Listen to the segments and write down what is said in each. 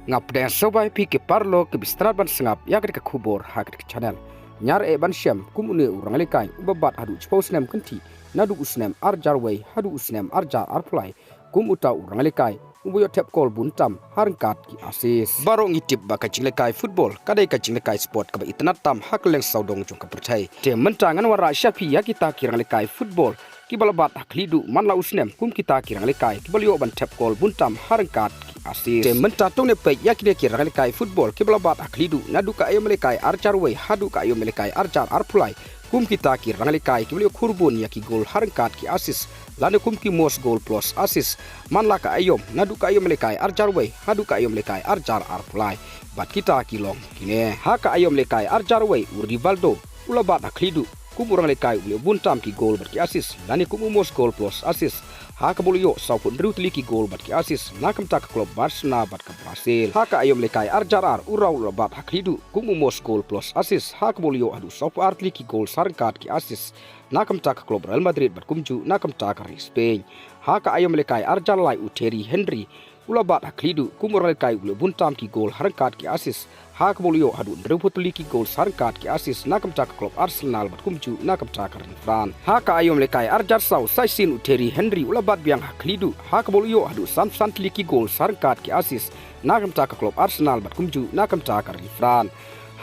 ngap den sobai pi ke parlo ke bistrat ban sengap ya ke kubor ha ke channel nyar e ban syam kumune urang lekai ubabat hadu chposnem kenti nadu usnem arjarway hadu usnem arjar arplai kum uta urang lekai ubuyo tep kol buntam harangkat ki asis baro ngitip ba kacing lekai football kadai kacing lekai sport ka itnat tam hak leng saudong jong ka percai te mentangan wara syafi ya kita kirang lekai football kibalabat haklidu manla usnem kum kita kirang lekai kibalio ban tep kol buntam harangkat asis te menta tong ne pe yakine kirang lekai football kibalabat haklidu nadu ka ayom lekai arjarway hadu ka ayom lekai arjar arpulai kum kita kirang lekai kibalio kurbun yaki gol harangkat ki asis lane kum ki mos goal plus asis manla ka ayom nadu ka ayom lekai arjarway hadu ka ayom lekai arjar arpulai bat kita kilong kine ha ka ayom lekai arjarway urdivaldo ulabat haklidu kumurang lekai ulio buntam ki gol bat ki asis lani kumumos gol plus asis ha ka bolio saupun rutli ki gol bat ki asis nakam tak klub Barcelona bat ka Brasil ha ka ayom lekai arjarar urau ulabat haklidu kumumos gol plus asis ha ka bolio adu saupu artli ki gol sarkat ki asis nakam tak klub Real Madrid bat kumju nakam tak Spain ha ka ayom lekai arjar lai uteri Henry ulabat haklidu kumurang lekai ulio buntam ki gol harangkat ki asis ha ka bolio adu ndruputli ki gol sarkat ki asis nakam tak klub Arsenal bat kumju nakam tak Fran ha ka ayom lekai arjar sau saisin uteri Henry ulabat biang haklidu ha ka bolio adu santli ki gol sarkat ki asis nakam tak klub Arsenal bat kumju nakam tak Fran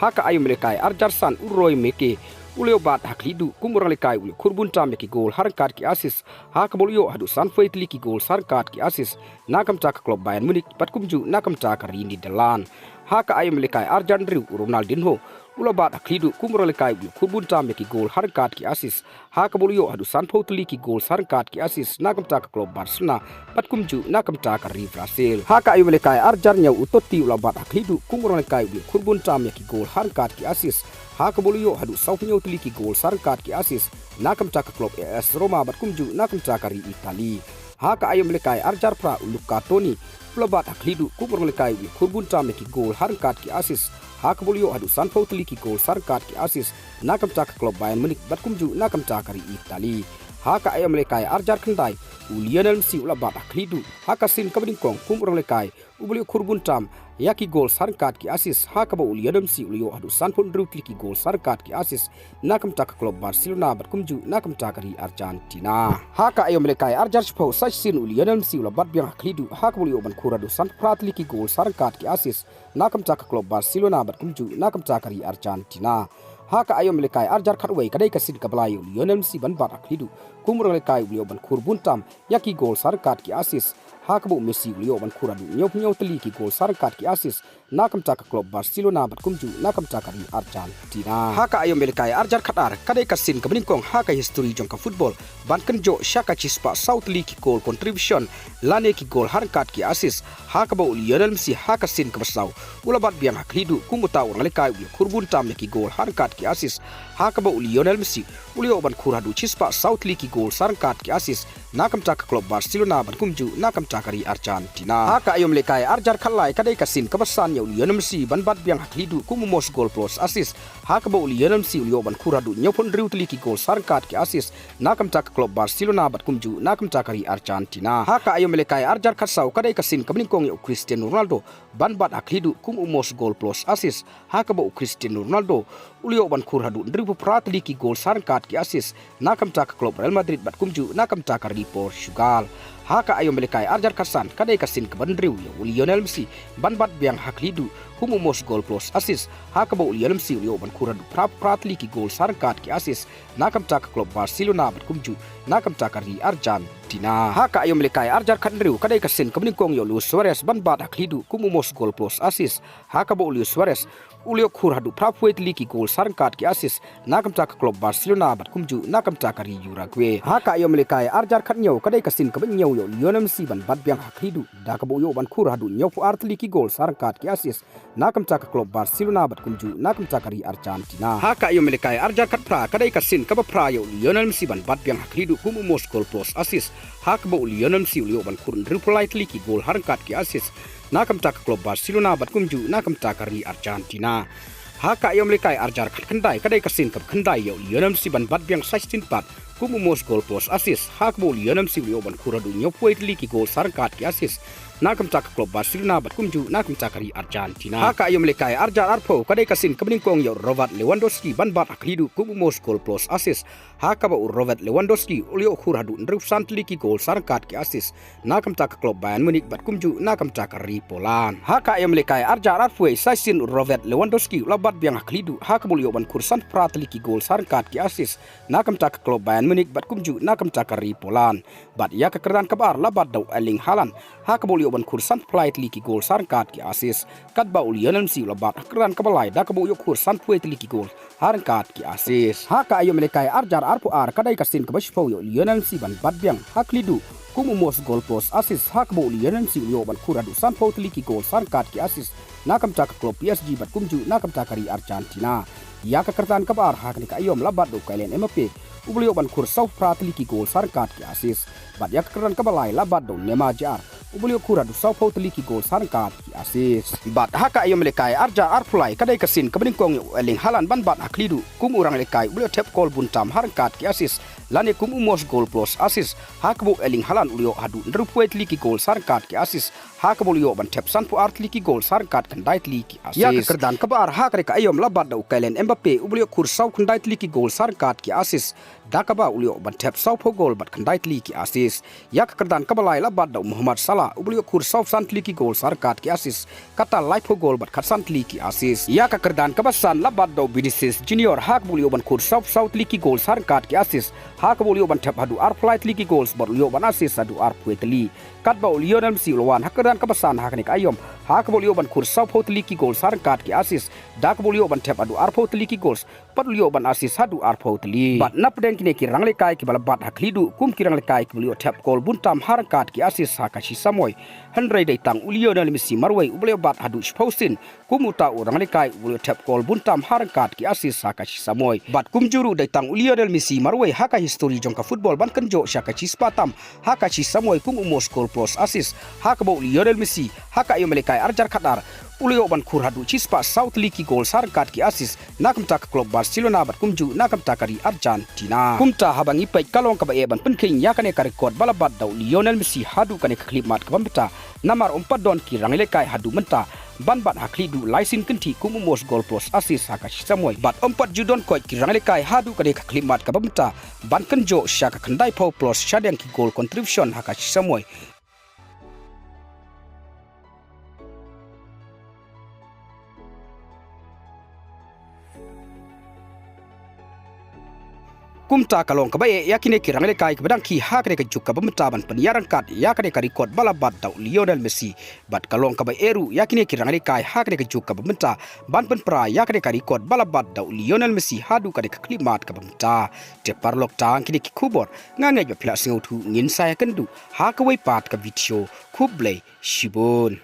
ha ka ayom lekai arjar san uroi meke ulio bat haklidu kumurang lekai ulio kurbun tam ki gol harangkat ki asis ha ka bolio adu sanfaitli ki gol sarkat ki asis nakam tak klub Bayern Munich bat kumju nakam tak Rini Delan ha ka ayom lekai arjandriu Ronaldinho ulabat haklidu kumurang lekai ulio kurbun tam ki gol harangkat ki asis ha ka bolio adu sanfaitli ki gol sarkat ki asis nakam tak klub Barcelona bat kumju nakam tak Brasil ha ka ayom lekai arjarnya utotti ulabat haklidu kumurang lekai ulio kurbun tam ki gol harangkat ki asis ha ka bolio hadu saupnyo tli ki gol sarkat ki asis nakam tak klub AS Roma bat kumju nakam tak Itali ha ka ayom lekai arjar pra Luka Toni ulabat haklidu kumurang lekai ulio kurbun tam ki gol harangkat ki asis ha ka bolio hadu sanfau tli ki gol sarkat ki asis nakam tak klub Bayern Munich bat kumju nakam tak Itali ha ka ayom lekai arjar kendai Lionel Messi ulabat haklidu ha ka sin kabingkong kumurang lekai ubulio kurbun tam yaki gol sarkat ki asis ha ka bo Lionel Messi ulio adu sanpun rutli ki gol sarkat ki asis nakam tak klub Barcelona bat kumju nakam tak Argentina ha ka ayom lekai arjar chpo saisin Lionel Messi ulabat biang haklidu ha ka bolio ban kuradu san pratli ki gol sarkat ki asis nakam tak klub Barcelona bat kumju nakam tak Argentina ha ka ayom lekai arjar khatway kadai kasin kablayu Lionel Messi ban bat haklidu kumurang lekai ulio ban kurbun tam yaki gol sarkat ki asis ha ka bo Messi ulio ban kuradu nyau tli ki gol sarkat ki asis nakam tak klub Barcelona bat kumju nakam tak Argentina ha ka ayom lekai arjar khatar kadai kasin kabningkong ha ka history jong ka football ban kenjo shaka chispa south league ki gol contribution lane ki gol harkat ki asis ha ka bo Lionel Messi ha ka sin kabasau ulabat biang haklidu kumuta urang lekai ulio kurbun tam ki gol harkat ki asis ha ka bo Lionel Messi ulio ban kuradu chispa south league ki gol sarkat ki asis nakam tak klub Barcelona ban kumju nakam tak Argentina ha ka ayom lekai arjar khalai kadai kasin kabasan ya Lionel Messi ban bat biang haklidu kumumos gol plus asis ha ka bo Lionel Messi ulio ban kuradu nyopon riutli ki gol sarkat ki asis nakam tak klub Barcelona bat kumju nakam tak Argentina ha ka ayom lekai arjar khatsau kadai kasin kabningkong ya Cristiano Ronaldo ban bat haklidu kumumos gol plus asis ha ka bo Cristiano Ronaldo ulio ban kuradu ndribu pratli ki gol sarkat ki asis nakam tak klub Real Madrid bat kumju nakam tak Portugal ha ka ayom lekai arjar kasan kadai kasin kabandriu ya Lionel Messi ban bat biang haklidu humumos gol plus asis ha ka bo Lionel Messi ulio ban kuradu pratli ki gol sarkat ki asis nakam tak klub Barcelona bat kumju nakam tak Argentina ha ka ayom lekai arjar khandriu kadai kasin kabningkong yo Luis Suarez ban bat haklidu kumumos gol plus asis ha ka bo Luis Suarez ulio kuradu prapwet liki gol sarkat ki asis nakam tak klub Barcelona bat kumju nakam tak Uruguay ha ka ayom lekai arjar khatnyau kadai kasin kabnyau yo Lionel Messi ban bat biang haklidu da ka bo yo ban kuradu nyau artli ki gol sarkat ki asis nakam tak klub Barcelona bat kumju nakam tak Argentina ha ka ayom lekai arjar khatpra kadai kasin kabapra yo Lionel Messi ban bat biang haklidu kumumos gol plus asis ha ka bo Lionel Messi ulio ban kurun replightli ki gol harkat ki asis nakam tak klub Barcelona bat kumju nakam tak Argentina ha ka ayom lekai arjar khandai kadai kasin kap khandai yo Lionel Messi ban bat biang 16 pat kumumos gol plus asis ha ka bo Lionel Messi ulio ban kuradu nyopoi tli ki gol sarkat ki asis nakam tak klub Barcelona bat kumju nakam takari Argentina haka ayom lekai Arjan Arpo kadai kasin kebening kong yo Robert Lewandowski ban bat akhidu kubu mos goal plus assist haka ba Robert Lewandowski ulio khur Haduh ndrup santli ki goal sarkat ki assist nakam tak klub Bayern Munich bat kumju nakam takari Poland haka ayom lekai Arjan Arpo saisin Robert Lewandowski labat biang akhidu haka bulio ban kursan pratli ki goal sarkat ki assist nakam tak klub Bayern Munich bat kumju nakam takari Poland bat ya kekerdan kabar labat dau Erling Haaland haka bolio ban kursan flight li ki goal sarkat ki assist kat ba Lionel Messi labat kekerdan kabalai da ka bolio kursan puet li ki goal harkat ki assist haka ayo melekai Arjar Arpo kadai kasin ka bashpo yo Lionel Messi ban bat biang haklidu kumu mos goal post assist haka bo Lionel Messi yo ban kuradu san pot li ki goal sarkat ki assist nakam tak klub PSG bat kumju nakam takari Argentina ya kekerdan kabar hakni ka ayom labat do Kylian Mbappe ubulio ban kur sau pratli ki goal sarkat ki assist bat ya kekerdan kabalai labat do Neymar jar ubulio kuradu sau potli ki goal sarkat ki assist bat haka ayom lekai Arjar Arpulai kadai kasin kebening kong Erling Haaland ban bat aklidu kum urang lekai ubulio tap goal buntam harkat ki assist lane kum umos goal plus assist hakbo Erling Haaland ulio Haduh ndrupuet li ki goal sarkat ki assist hakbo ulio ban tap sanpu artli ki goal sarkat kandait li ki assist ya kekerdan kabar hakre ka ayom labat do Kylian Mbappe ubulio kur sau kandait li ki goal sarkat ki assist dakaba ulio ban tap sau po goal bat kandait li ki assist ya kekerdan kabalai labat do Muhammad Salah ubulio kur sau santli ki goal sarkat ki assist kata live po goal bat santli ki assist ya kekerdan kabasan labat do Vinicius Junior hak bulio ban kur sau li ki goal sarkat ki assist hak bulio ban tap Haduh flight li ki goals bat ulio ban assist Haduh puetli kat ba Lionel Messi lawan hakedan kabasan haknik ayom hak bolio ban kur sau potli ki goal sarkat ki assist dak bolio ban tap Haduh potli ki goals pat bolio ban assist Haduh potli bat napden kine ki rangle kai ki balabat haklidu kum ki rangle kai ki bolio tap goal buntam harkat ki assist hakashi samoy handrai dai tang Lionel Messi marwai bolio bat Haduh postin kum uta rangle kai bolio tap goal buntam harkat ki assist hakashi samoy bat kum juru dai tang Lionel Messi marwai haka history jongka football ban kenjo hakashi spatam hakashi samoy kum umos goal plus assist haka bo Lionel Messi haka ayo melekai Arjar kadar ulio ban kur Haduh cispa South League goal sarkat ki assist nakam tak klub Barcelona bat kumju nakam takari Argentina kumta habangi pek kalong ka bae ban pynkhein ya kane ka rekod balabat daw Lionel Messi Haduh kane ka klimat ka bambeta namar 4 don ki ranglekai Haduh menta ban bat haklidu laisin kenti kum umos goal plus assist hakashi samoy bat 4 judon ko ki ranglekai Haduh kane ka klimat ka bambeta ban kenjo syaka kendai po plus syadang ki goal contribution hakashi samoy kumta kalong kabaye yakine kirang lekai kebedang ki hakne ke juk kabamtaban penyiaran kat yakne ka rekod balabat daw Lionel Messi bat kalong kabaye eru yakine kirang lekai hakne ke juk kabamta ban penpra yakne ka rekod balabat daw Lionel Messi Haduh ka klimat kabamta te parlok tang kini ki kubor ngangai yo pila singau thu ngin saya kendu hakawai pat ka video kublai shibun